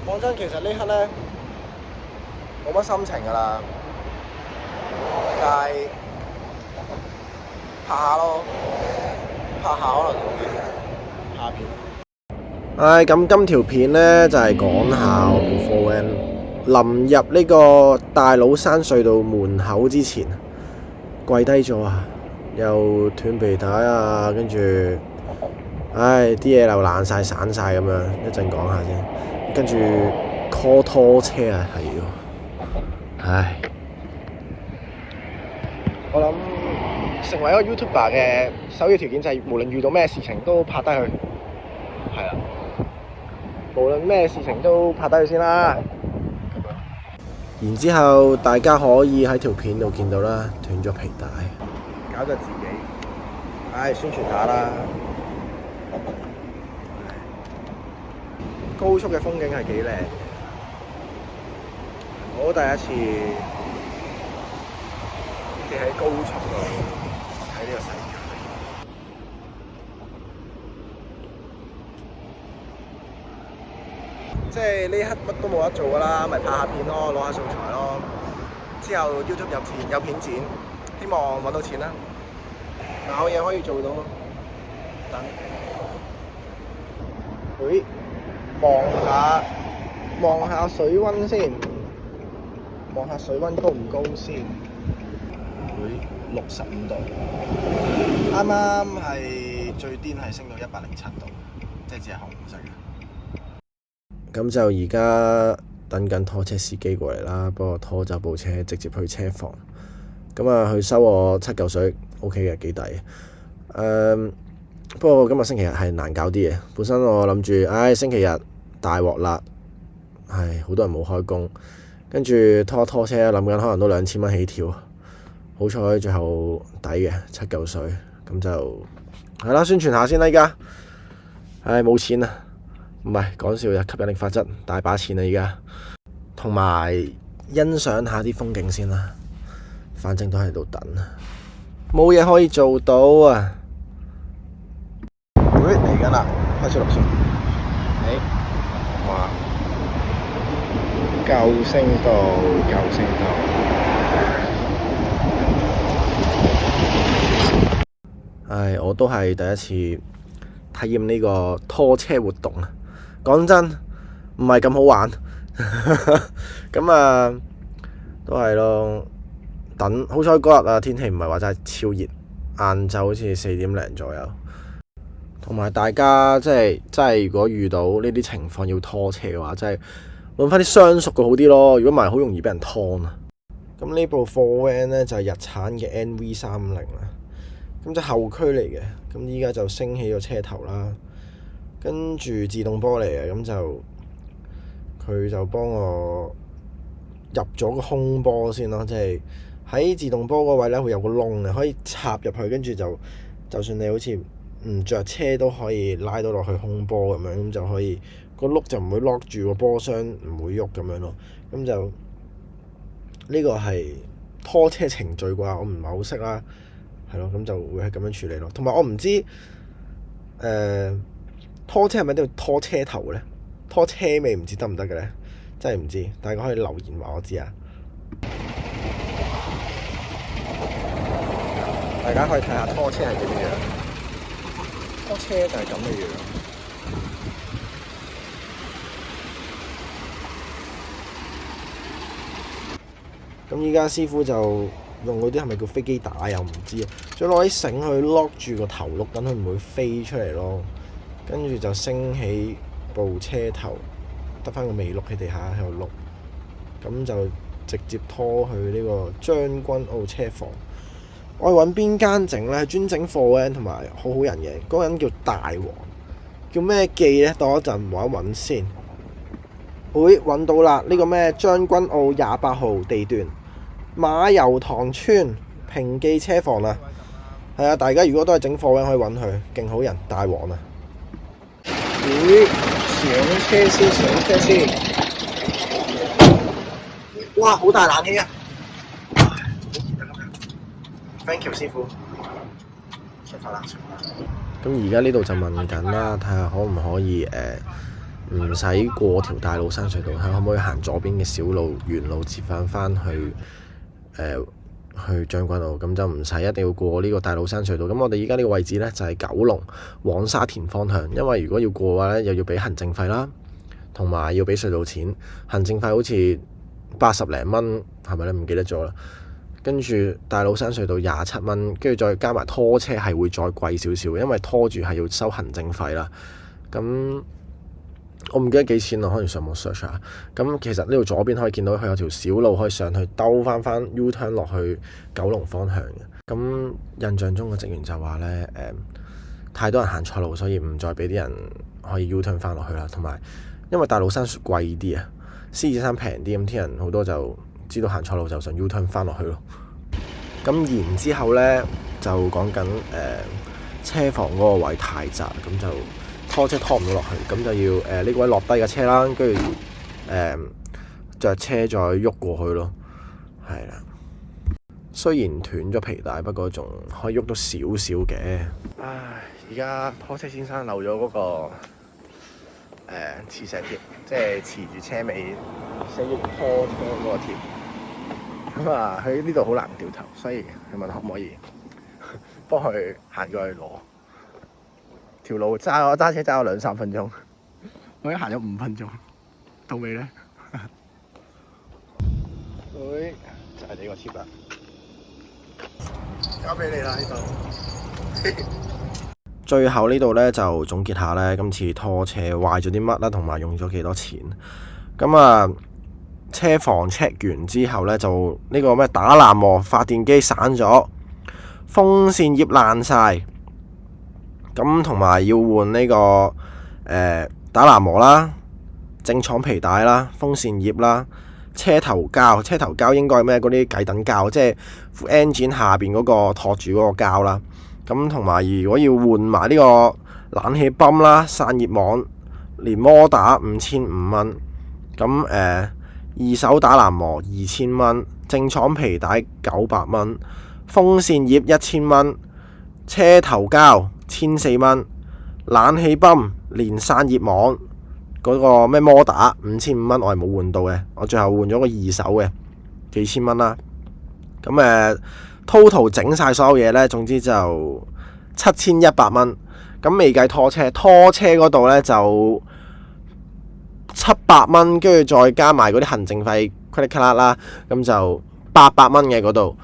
講真，其實呢刻咧冇乜心情㗎啦，但係拍下咯，拍下可能會下片。咁今條片咧就係講下我部 4N 臨入呢個大老山隧道門口之前跪低咗啊，又斷皮帶啊，跟住啲嘢又爛晒散晒咁樣，一陣講下先。跟住 call 拖車啊，係喎，我諗成為一個 YouTuber 嘅首要條件就係無論遇到咩事情都拍低佢，係啦，無論咩事情都拍低佢先啦。然之後大家可以喺條片度見到啦，斷咗皮帶，搞咗自己，宣傳下啦。高速嘅風景係幾靚，我第一次企喺高速度睇呢個世界。即係呢刻乜都冇得做㗎啦，咪拍下片咯，攞下素材咯。之後 YouTube 有片剪，希望揾到錢啦。有嘢可以做到，等。望下水溫先，望下水溫高唔高先。65度，啱啱係最癲係升到107度，即係只係紅色嘅。咁就而家等緊拖車司機過嚟啦，幫我拖走部車，直接去車房。咁啊，佢收我7嚿水 ，OK 嘅，幾抵。不過今日星期日係難搞啲嘅，本身我諗住，星期日大鑊啦，好多人冇開工，跟住拖車諗緊可能都2000蚊起跳，好彩最後抵嘅7嚿水，咁就係啦，宣傳下先啦，依家，冇錢啊，唔係講笑嘅，吸引力法則大把錢啊依家，同埋欣賞下啲風景先啦，反正都喺度等，冇嘢可以做到啊！嚟緊啦，開始落雪。哇！救星到，救星到。我都係第一次體驗呢個拖車活動啊！講真，唔係咁好玩。咁啊，都係咯。等好彩嗰日啊，天氣唔係話真係超熱，晏晝好似4點零左右。同埋大家真係如果遇到呢啲情況要拖車嘅話，真係揾翻啲相熟嘅好啲咯。如果唔係，好容易俾人劏啊。咁呢部 4N 咧就係日產嘅 NV30啦。咁就後驅嚟嘅。咁依家就升起個車頭啦，跟住自動波嚟嘅。咁就佢就幫我入咗個空波先咯，即係喺自動波嗰位咧會有個窿嘅，可以插入去，跟住就算你好似唔着車都可以拉到落去空波咁樣，咁就可以個轆就唔會 lock 住個波箱，唔會喐咁樣咯。咁就呢個係拖車程序啩，我唔係好識啦，係咯，咁就會係咁樣處理咯。同埋我唔知拖車係咪都要拖車頭咧？拖車尾唔知得唔得嘅咧？真係唔知，大家可以留言話我知啊！大家可以睇下拖車係點樣。拖車就係咁嘅樣。咁依家師傅就用嗰啲係咪叫飛機帶又唔知啊，再攞啲繩去 lock 住個頭轆，等佢唔會飛出嚟咯。跟住就升起部車頭，得返個尾轆喺地下喺度轆，咁就直接拖去呢個將軍澳車房。我係揾邊間整咧？專整 4N 同埋好人嘅，嗰個人叫大王，叫咩記咧？等我一陣揾一揾先。揾到啦！呢個咩將軍澳28號地段馬油塘村平記車房啊！係啊，大家如果都係整 4N 可以揾佢，勁好人大王啊！上車先，上車先。哇！好大冷氣啊！Thank you 師傅，出發啦！咁而家呢度就問緊啦，睇下可唔可以唔使過條大老山隧道，可唔可以行左邊嘅小路原路接返去去將軍澳？咁就唔使一定要過呢個大老山隧道。咁我哋依家呢個位置呢，就係九龍往沙田方向，因為如果要過嘅話呢，又要俾行政費啦，同埋要俾隧道錢。行政費好似80零蚊，係咪咧？唔記得咗啦。跟住大老山隧道27蚊，跟住再加埋拖車係會再貴少少，因為拖住係要收行政費啦。咁我唔記得幾錢啦，可以上網 search 下。咁其實呢度左邊可以見到佢有條小路可以上去兜翻 U turn 落去九龍方向嘅。咁印象中個職員就話呢，太多人行錯路，所以唔再俾啲人可以 U turn 翻落去啦。同埋因為大老山貴啲啊，獅子山平啲，咁啲人好多就知道行錯路就想 U turn 翻落去咯。咁然之後呢，就講緊車房嗰個位太窄，咁就拖車拖唔到落去，咁就要呢個位落低嘅車啦，跟住著車再喐過去咯，係啦。雖然斷咗皮帶，不過仲可以喐到少少嘅。唉，而家拖車先生漏咗嗰個磁石貼，即係持住車尾寫住拖車嗰個貼。咁啊，喺呢度好難掉頭，所以佢問可唔可以幫佢行過去攞。條路揸車揸咗2-3分鐘，我已經行咗5分鐘，到未咧？會就係呢個貼啦，交俾你啦呢度。最後呢度咧就總結下咧，今次拖車壞咗啲乜啦，同埋用咗幾多錢。咁啊，車房 check 完之後咧，就呢個咩打藍磨發電機散咗，風扇葉爛晒。咁同埋要換呢個打藍磨啦、正廠皮帶啦、風扇葉啦、車頭膠應該係咩？嗰啲計等膠，即係 engine 下邊嗰個托住嗰個膠啦。咁同埋如果要換埋呢個冷氣泵啦、散熱網，連摩打5500蚊。咁二手打藍磨2000蚊，正廠皮帶900蚊，風扇葉1000蚊，車頭膠1400蚊，冷氣泵連散熱網嗰個咩摩打5500蚊，我係冇換到嘅，我最後換咗個二手嘅，幾千蚊啦。咁total 整晒所有嘢呢，總之就7100蚊。咁未計拖車嗰度呢，就700蚊，跟住再加埋嗰啲行政費 credit card 啦，咁就800蚊嘅嗰度，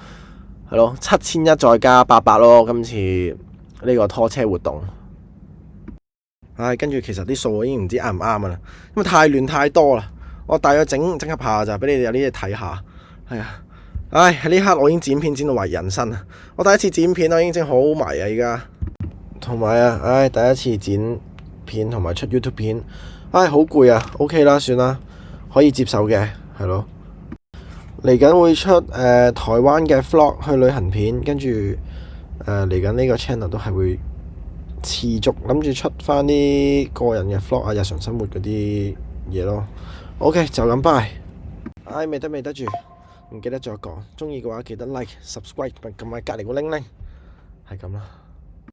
係咯，7100再加800咯，今次呢個拖車活動。跟住其實啲數我已經唔知啱唔啱啦，因為太亂太多啦。我大約整合下就俾你哋有啲嘢睇下。係啊，喺呢刻我已經剪片剪到懷疑人生啊！我第一次剪片我已經整好迷啊，而家。同埋啊，第一次剪片同埋出 YouTube 片，好攰啊。OK 啦，算啦，可以接受嘅，係咯。嚟緊會出台灣嘅 vlog 去旅行片，跟住嚟緊呢個 channel 都係會持續諗住出翻啲個人嘅 vlog 啊，日常生活嗰啲嘢咯。OK， 就咁 bye。未得住，唔記得再講。中意嘅話記得 like、subscribe 同埋撳埋隔離個鈴鈴，係咁啦。